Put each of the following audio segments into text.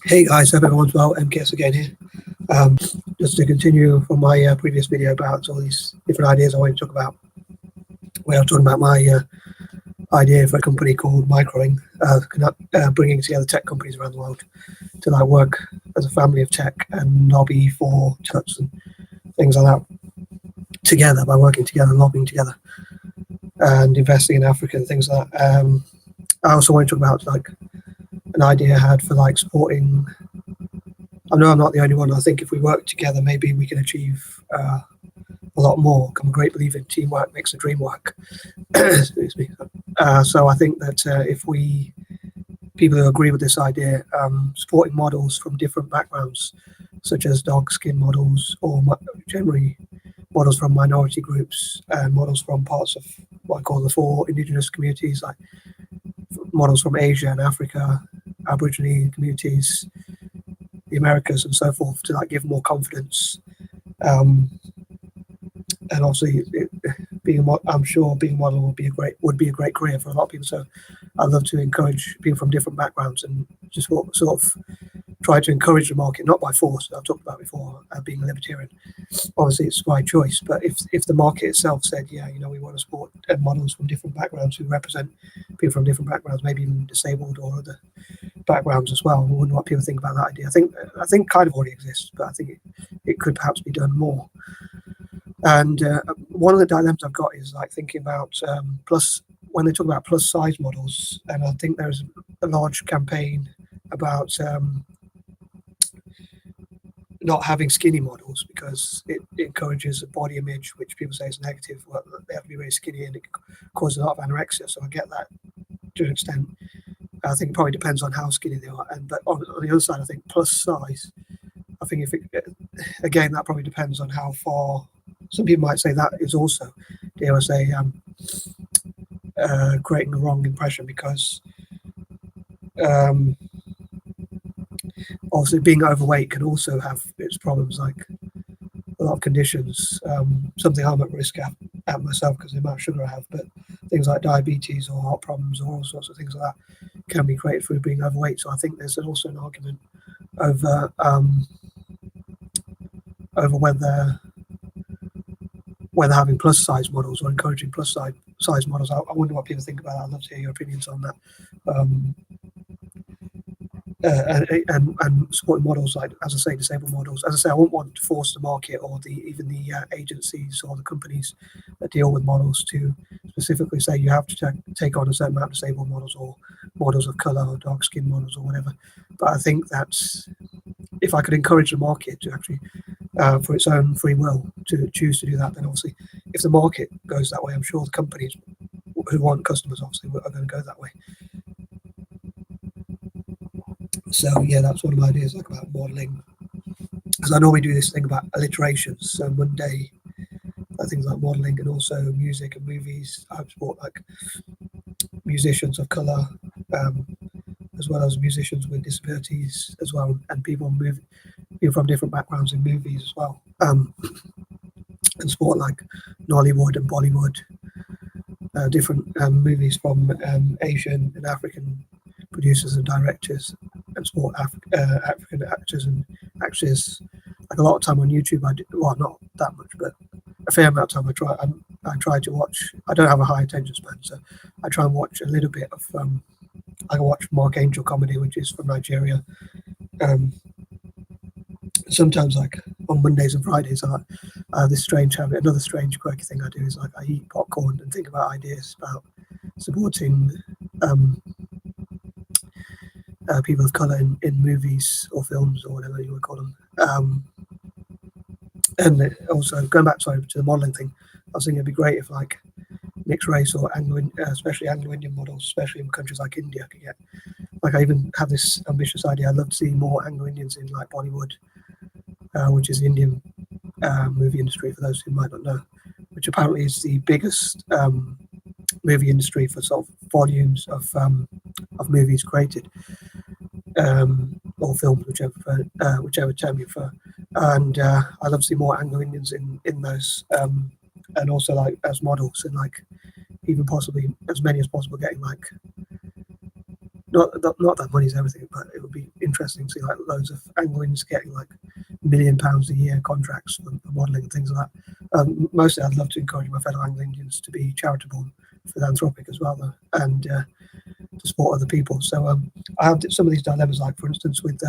Hey guys, hope everyone's well. MKS again here. Just to continue from my previous video about all these different ideas I want to talk about, where I was talking about my idea for a company called Microing, bringing together tech companies around the world to like work as a family of tech and lobby for touch and things like that together by working together, lobbying together, and investing in Africa and things like that. I also want to talk about like an idea I had for like supporting. I know I'm not the only one. I think if we work together, maybe we can achieve a lot more. I'm a great believer in teamwork makes the dream work. Excuse me. So I think that if people who agree with this idea, supporting models from different backgrounds, such as dog skin models, or generally models from minority groups, and models from parts of what I call the four indigenous communities, like models from Asia and Africa, Aboriginal communities, the Americas, and so forth, to like give more confidence. And obviously, I'm sure being a model would be a great career for a lot of people. So I'd love to encourage people from different backgrounds and just sort of try to encourage the market, not by force. I've talked about before, being a libertarian. Obviously, it's my choice, but if the market itself said, yeah, we want to support models from different backgrounds who represent people from different backgrounds, maybe even disabled or other backgrounds as well. I wonder what people think about that idea. I think kind of already exists, but I think it could perhaps be done more. And one of the dilemmas I've got is like thinking about when they talk about plus size models, and I think there's a large campaign about not having skinny models because it encourages a body image which people say is negative. Well, they have to be very skinny and it causes a lot of anorexia. So I get that to an extent. I think it probably depends on how skinny they are. But on the other side, I think plus size. I think again that probably depends on how far. Some people might say that is also, dare I say, creating the wrong impression because obviously being overweight can also have its problems, like a lot of conditions. Something I'm at risk at myself because of the amount of sugar I have, but things like diabetes or heart problems or all sorts of things like that can be created through being overweight. So I think there's also an argument over whether having plus size models or encouraging plus size models. I wonder what people think about that. I'd love to hear your opinions on that. And supporting models like, as I say, disabled models. As I say, I wouldn't want to force the market or even the agencies or the companies that deal with models to specifically say you have to take on a certain amount of disabled models or models of color or dark skin models or whatever. But I think that's, if I could encourage the market to actually, for its own free will, to choose to do that, then obviously, if the market goes that way, I'm sure the companies who want customers obviously are going to go that way. So yeah, that's one of my ideas, like about modelling. Because I normally do this thing about alliterations. So Monday, things like modelling and also music and movies. I support like musicians of colour, as well as musicians with disabilities as well, and people from different backgrounds in movies as well. And support like Nollywood and Bollywood, different movies from Asian and African producers and directors, and support African actors and actresses. Like a lot of time on YouTube, well, not that much, but a fair amount of time I try to watch. I don't have a high attention span, so I try and watch a little bit of. I watch Mark Angel comedy, which is from Nigeria. Sometimes, like on Mondays and Fridays, I have this strange habit. Another strange, quirky thing I do is like I eat popcorn and think about ideas about supporting people of color in movies or films or whatever you would call them. And also going back to the modelling thing, I was thinking it'd be great if like mixed race or especially Anglo-Indian models, especially in countries like India, could get. Like I even have this ambitious idea. I'd love to see more Anglo-Indians in like Bollywood, which is the Indian movie industry, for those who might not know, which apparently is the biggest movie industry for sort of volumes of movies created, or films, whichever term you prefer. And I'd love to see more Anglo-Indians in those, and also like as models, and like even possibly as many as possible getting like not that money's everything, but it interesting to see like loads of Anglians getting like £1 million a year contracts for modelling and things like that. Mostly, I'd love to encourage my fellow Anglians to be charitable and philanthropic as well, though, and to support other people. So I have some of these dilemmas, like for instance, with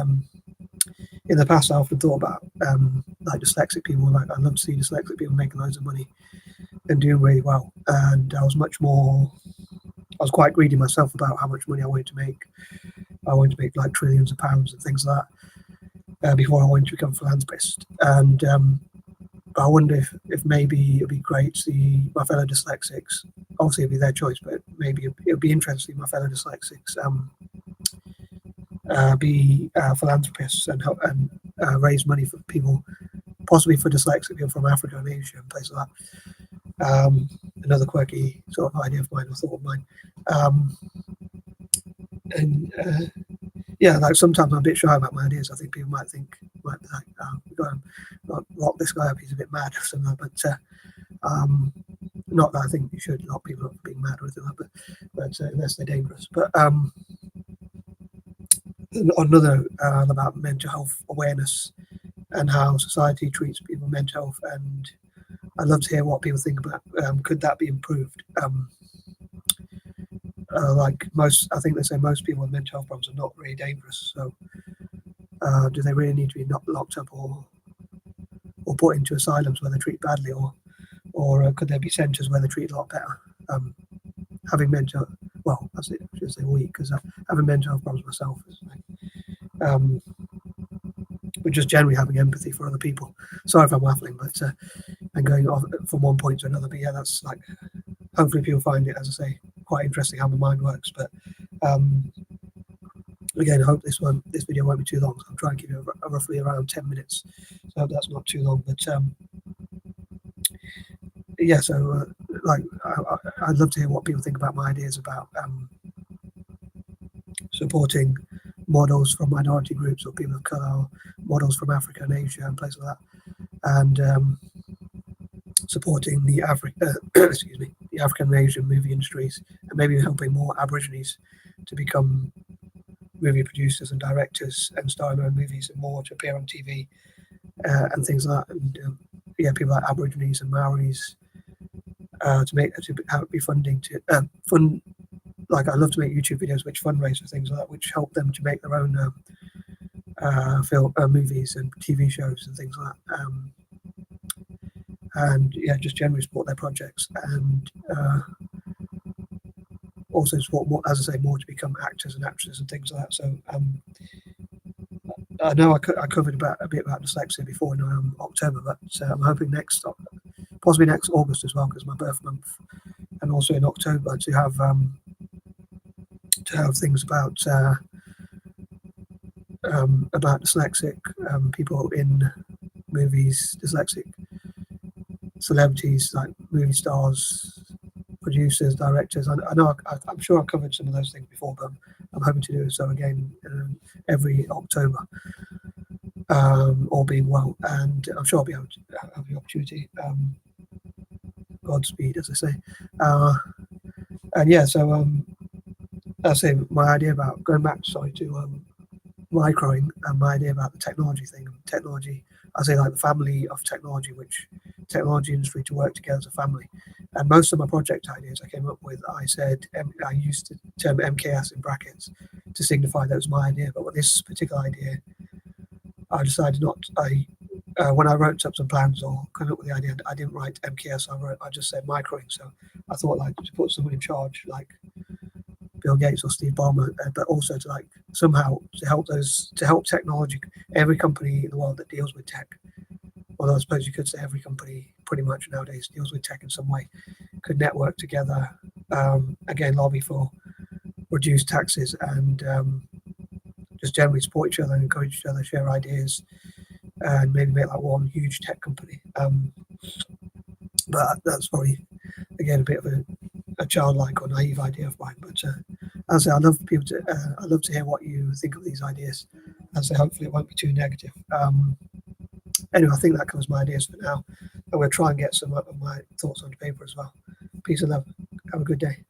in the past, I often thought about like dyslexic people. Like I'd love to see dyslexic people making loads of money and doing really well. And I was quite greedy myself about how much money I wanted to make. I wanted to make like trillions of pounds and things like that before I wanted to become a philanthropist. And I wonder if maybe it'd be great to see my fellow dyslexics. Obviously, it'd be their choice, but maybe it'd be interesting to see my fellow dyslexics be philanthropists and help and raise money for people, possibly for dyslexic people from Africa and Asia and places like that. Another quirky sort of idea of mine, or thought of mine. Yeah, like sometimes I'm a bit shy about my ideas. I think people might be like, we've got to lock this guy up, he's a bit mad or something. But not that I think you should lock people up for being mad or anything like that, but unless they're dangerous. But another about mental health awareness and how society treats people with mental health, and I'd love to hear what people think about could that be improved. Like I think they say most people with mental health problems are not really dangerous. So do they really need to be not locked up or put into asylums where they treat badly, or could there be centres where they treat a lot better? Having mental, well, I should say weak, because having mental health problems myself is like, but just generally having empathy for other people. Sorry if I'm waffling, but and going off from one point to another. But yeah, that's like, hopefully people find it, as I say, quite interesting how the mind works. But again, I hope this video won't be too long. So I'm trying to keep it roughly around 10 minutes. So I hope that's not too long. But yeah, so like I'd love to hear what people think about my ideas about supporting models from minority groups or people of colour, or models from Africa and Asia and places like that, and supporting the the African and Asian movie industries, and maybe helping more Aborigines to become movie producers and directors and star in their own movies, and more to appear on TV and things like that. And yeah, people like Aborigines and Maoris to be funding to fund. Like I love to make YouTube videos which fundraise for things like that, which help them to make their own film movies and TV shows and things like that. And yeah, just generally support their projects, and also support more, as I say, more to become actors and actresses and things like that. So I know I covered a bit about dyslexia before in October, but I'm hoping possibly next August as well, because my birth month, and also in October to have things about dyslexic people in movies, dyslexic celebrities like movie stars, producers, directors. I know I'm sure I covered some of those things before, but I'm hoping to do so again every October, all being well, and I'm sure I'll be able to have the opportunity. Godspeed, as I say. And yeah, so I say my idea about going back, to microing, and my idea about the technology thing. Technology, I say like the family of technology, which technology industry to work together as a family. And most of my project ideas I came up with, I used the term MKS in brackets to signify that was my idea. But with this particular idea, I decided not. When I wrote up some plans or came up with the idea, I didn't write MKS. I just said microing. So I thought like to put someone in charge, like Bill Gates or Steve Ballmer, but also to like somehow to help technology. Every company in the world that deals with tech, although I suppose you could say every company pretty much nowadays deals with tech in some way, could network together, again lobby for reduced taxes, and just generally support each other and encourage each other, share ideas, and maybe make like one huge tech company. But that's probably again a bit of a childlike or naive idea of mine. But as I say, I'd love to hear what you think of these ideas. As I say, hopefully it won't be too negative. Anyway, I think that covers my ideas for now, and we'll try and get some of my thoughts onto paper as well. Peace and love. Have a good day.